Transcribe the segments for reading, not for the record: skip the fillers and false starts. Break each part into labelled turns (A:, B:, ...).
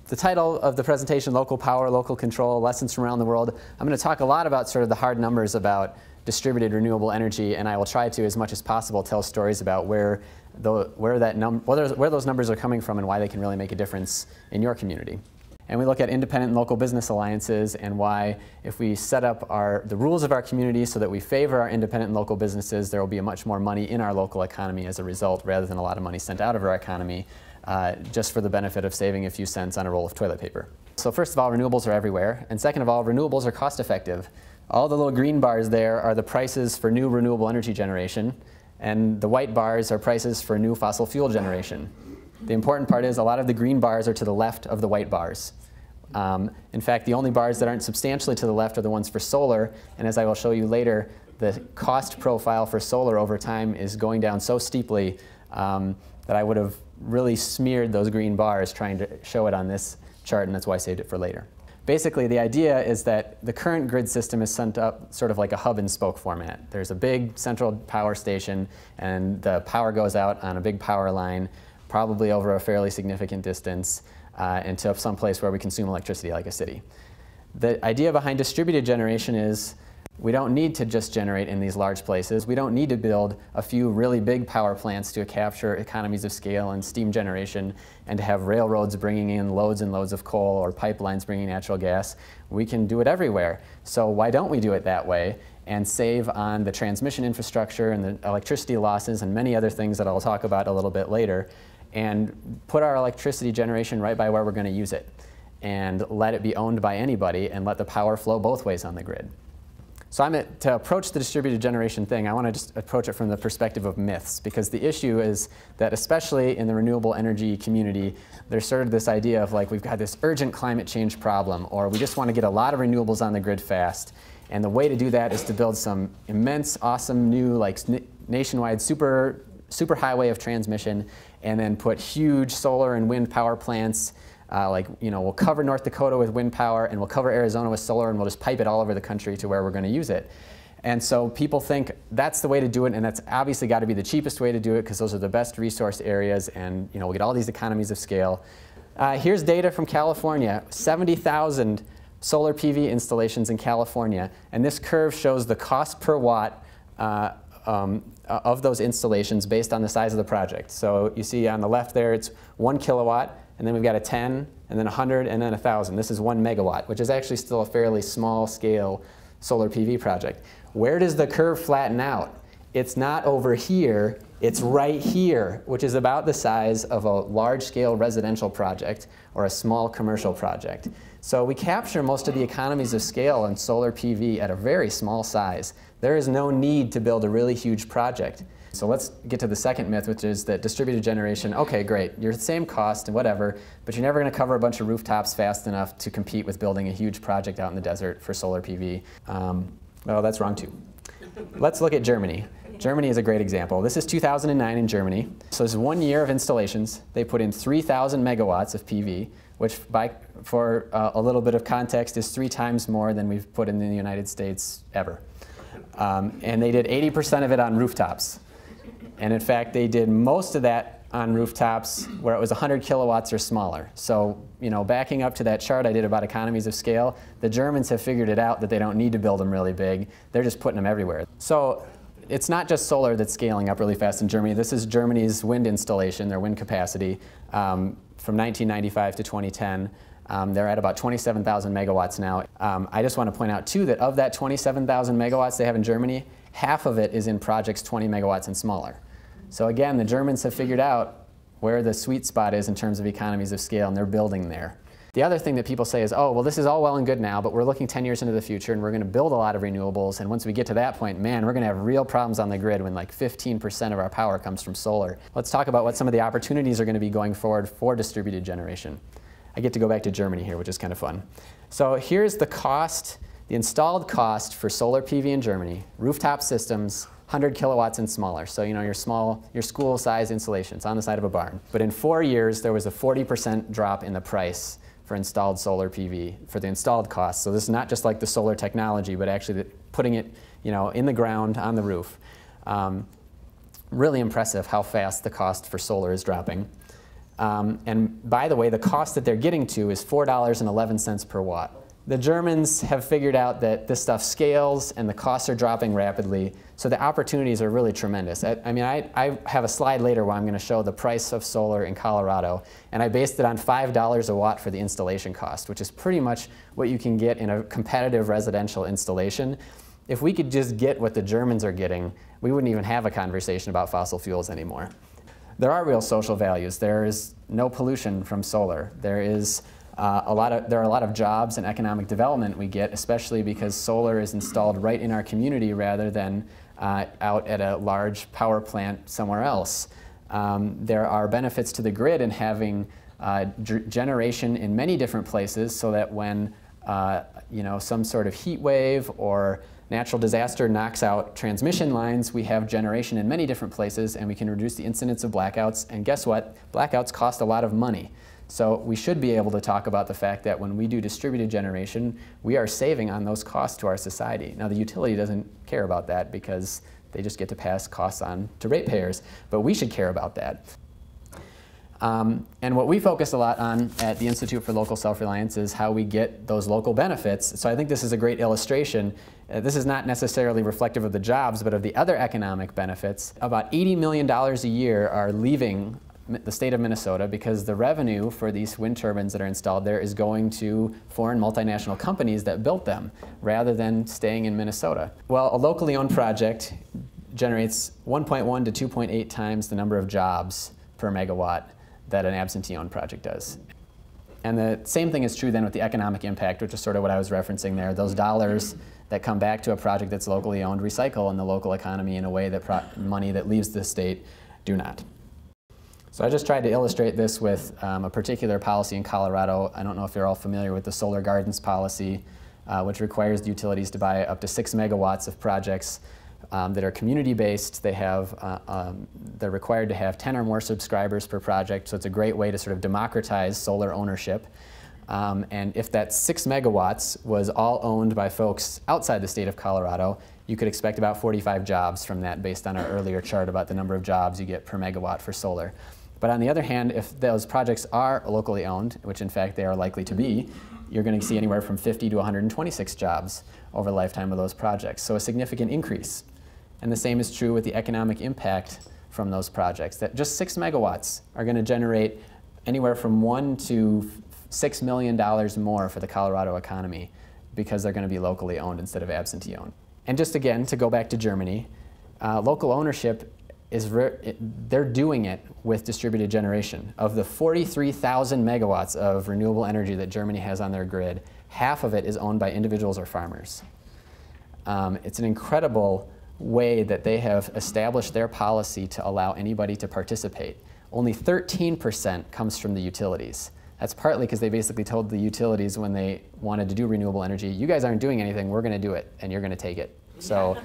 A: The title of the presentation, Local Power, Local Control, Lessons from Around the World. I'm going to talk a lot about sort of the hard numbers about distributed renewable energy, and I will try to, as much as possible, tell stories about where those numbers are coming from and why they can really make a difference in your community. And we look at independent and local business alliances and why, if we set up the rules of our community so that we favor our independent and local businesses, there will be much more money in our local economy as a result, rather than a lot of money sent out of our economy just for the benefit of saving a few cents on a roll of toilet paper. So first of all, renewables are everywhere. And second of all, renewables are cost effective. All the little green bars there are the prices for new renewable energy generation, and the white bars are prices for new fossil fuel generation. The important part is a lot of the green bars are to the left of the white bars. In fact, the only bars that aren't substantially to the left are the ones for solar, and as I will show you later, the cost profile for solar over time is going down so steeply that I would have really smeared those green bars trying to show it on this chart, and that's why I saved it for later. Basically, the idea is that the current grid system is set up sort of like a hub and spoke format. There's a big central power station, and the power goes out on a big power line, probably over a fairly significant distance, into some place where we consume electricity, like a city. The idea behind distributed generation is we don't need to just generate in these large places. We don't need to build a few really big power plants to capture economies of scale and steam generation, and to have railroads bringing in loads and loads of coal or pipelines bringing natural gas. We can do it everywhere. So why don't we do it that way and save on the transmission infrastructure and the electricity losses and many other things that I'll talk about a little bit later, and put our electricity generation right by where we're going to use it, and let it be owned by anybody, and let the power flow both ways on the grid. So to approach the distributed generation thing, I want to just approach it from the perspective of myths, because the issue is that, especially in the renewable energy community, there's sort of this idea of like, we've got this urgent climate change problem, or we just want to get a lot of renewables on the grid fast. And the way to do that is to build some immense, awesome, new, like nationwide super highway of transmission, and then put huge solar and wind power plants. We'll cover North Dakota with wind power, and we'll cover Arizona with solar, and we'll just pipe it all over the country to where we're going to use it. And so people think that's the way to do it, and that's obviously got to be the cheapest way to do it, because those are the best resource areas, and we'll get all these economies of scale. Here's data from California: 70,000 solar PV installations in California, and this curve shows the cost per watt of those installations based on the size of the project. So you see on the left there, it's 1 kilowatt. And then we've got a 10, and then 100, and then 1,000. This is 1 megawatt, which is actually still a fairly small scale solar PV project. Where does the curve flatten out? It's not over here, it's right here, which is about the size of a large scale residential project or a small commercial project. So we capture most of the economies of scale in solar PV at a very small size. There is no need to build a really huge project. So let's get to the second myth, which is that distributed generation, okay, great, you're the same cost and whatever, but you're never going to cover a bunch of rooftops fast enough to compete with building a huge project out in the desert for solar PV. Well, that's wrong too. Let's look at Germany. Germany is a great example. This is 2009 in Germany. So this is 1 year of installations. They put in 3,000 megawatts of PV, which for a little bit of context is 3 times more than we've put in the United States ever. And they did 80% of it on rooftops. And in fact, they did most of that on rooftops where it was 100 kilowatts or smaller. So, backing up to that chart I did about economies of scale, the Germans have figured it out that they don't need to build them really big. They're just putting them everywhere. So it's not just solar that's scaling up really fast in Germany. This is Germany's wind installation, their wind capacity, from 1995 to 2010. They're at about 27,000 megawatts now. I just want to point out, too, that of that 27,000 megawatts they have in Germany, half of it is in projects 20 megawatts and smaller. So again, the Germans have figured out where the sweet spot is in terms of economies of scale, and they're building there. The other thing that people say is, oh, well, this is all well and good now, but we're looking 10 years into the future, and we're going to build a lot of renewables, and once we get to that point, man, we're going to have real problems on the grid when like 15% of our power comes from solar. Let's talk about what some of the opportunities are going to be going forward for distributed generation. I get to go back to Germany here, which is kind of fun. So here's the cost, the installed cost for solar PV in Germany, rooftop systems, 100 kilowatts and smaller. So your school-size installations on the side of a barn. But in 4 years, there was a 40% drop in the price for installed solar PV, for the installed cost. So this is not just like the solar technology, but actually putting it in the ground, on the roof. Really impressive how fast the cost for solar is dropping. And by the way, the cost that they're getting to is $4.11 per watt. The Germans have figured out that this stuff scales and the costs are dropping rapidly, so the opportunities are really tremendous. I have a slide later where I'm going to show the price of solar in Colorado, and I based it on $5 a watt for the installation cost, which is pretty much what you can get in a competitive residential installation. If we could just get what the Germans are getting, we wouldn't even have a conversation about fossil fuels anymore. There are real social values. There is no pollution from solar. There are a lot of jobs and economic development we get, especially because solar is installed right in our community rather than out at a large power plant somewhere else. There are benefits to the grid in having generation in many different places, so that when some sort of heat wave or natural disaster knocks out transmission lines, we have generation in many different places, and we can reduce the incidence of blackouts. And guess what? Blackouts cost a lot of money. So we should be able to talk about the fact that when we do distributed generation, we are saving on those costs to our society. Now, the utility doesn't care about that because they just get to pass costs on to ratepayers, but we should care about that. And what we focus a lot on at the Institute for Local Self-Reliance is how we get those local benefits. So I think this is a great illustration. This is not necessarily reflective of the jobs, but of the other economic benefits. About $80 million a year are leaving the state of Minnesota because the revenue for these wind turbines that are installed there is going to foreign multinational companies that built them rather than staying in Minnesota. Well, a locally owned project generates 1.1 to 2.8 times the number of jobs per megawatt that an absentee-owned project does. And the same thing is true then with the economic impact, which is sort of what I was referencing there. Those dollars that come back to a project that's locally owned recycle in the local economy in a way that money that leaves the state do not. So I just tried to illustrate this with a particular policy in Colorado. I don't know if you're all familiar with the Solar Gardens policy, which requires the utilities to buy up to 6 megawatts of projects that are community-based. They're required to have 10 or more subscribers per project, so it's a great way to sort of democratize solar ownership. And if that 6 megawatts was all owned by folks outside the state of Colorado, you could expect about 45 jobs from that based on our earlier chart about the number of jobs you get per megawatt for solar. But on the other hand, if those projects are locally owned, which in fact they are likely to be, you're going to see anywhere from 50 to 126 jobs over the lifetime of those projects. So a significant increase. And the same is true with the economic impact from those projects, that just 6 megawatts are going to generate anywhere from $1 to $6 million more for the Colorado economy because they're going to be locally owned instead of absentee owned. And just again, to go back to Germany, local ownership they're doing it with distributed generation. Of the 43,000 megawatts of renewable energy that Germany has on their grid, half of it is owned by individuals or farmers. It's an incredible way that they have established their policy to allow anybody to participate. Only 13% comes from the utilities. That's partly because they basically told the utilities when they wanted to do renewable energy, you guys aren't doing anything, we're going to do it, and you're going to take it. So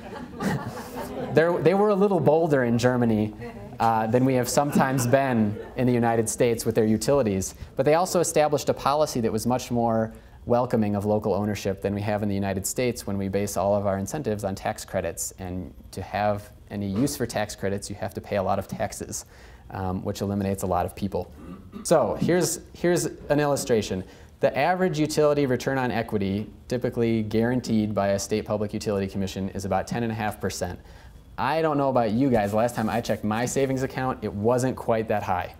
A: they were a little bolder in Germany than we have sometimes been in the United States with their utilities. But they also established a policy that was much more welcoming of local ownership than we have in the United States when we base all of our incentives on tax credits. And to have any use for tax credits, you have to pay a lot of taxes, which eliminates a lot of people. So here's an illustration. The average utility return on equity, typically guaranteed by a state public utility commission, is about 10.5%. I don't know about you guys. The last time I checked my savings account, it wasn't quite that high.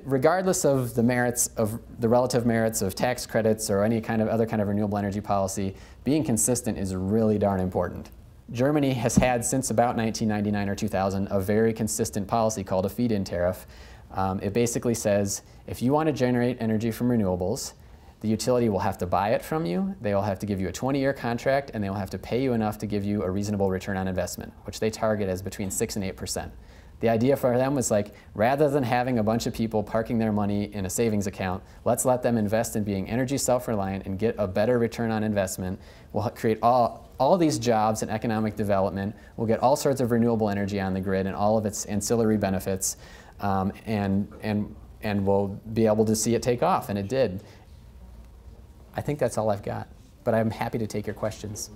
A: Regardless of the merits of the relative merits of tax credits or any other kind of renewable energy policy, being consistent is really darn important. Germany has had since about 1999 or 2000 a very consistent policy called a feed-in tariff. It basically says if you want to generate energy from renewables, the utility will have to buy it from you, they will have to give you a 20-year contract, and they will have to pay you enough to give you a reasonable return on investment, which they target as between 6 and 8%. The idea for them was like, rather than having a bunch of people parking their money in a savings account, let's let them invest in being energy self-reliant and get a better return on investment. We'll create all these jobs and economic development. We'll get all sorts of renewable energy on the grid and all of its ancillary benefits, and we'll be able to see it take off, and it did. I think that's all I've got, but I'm happy to take your questions.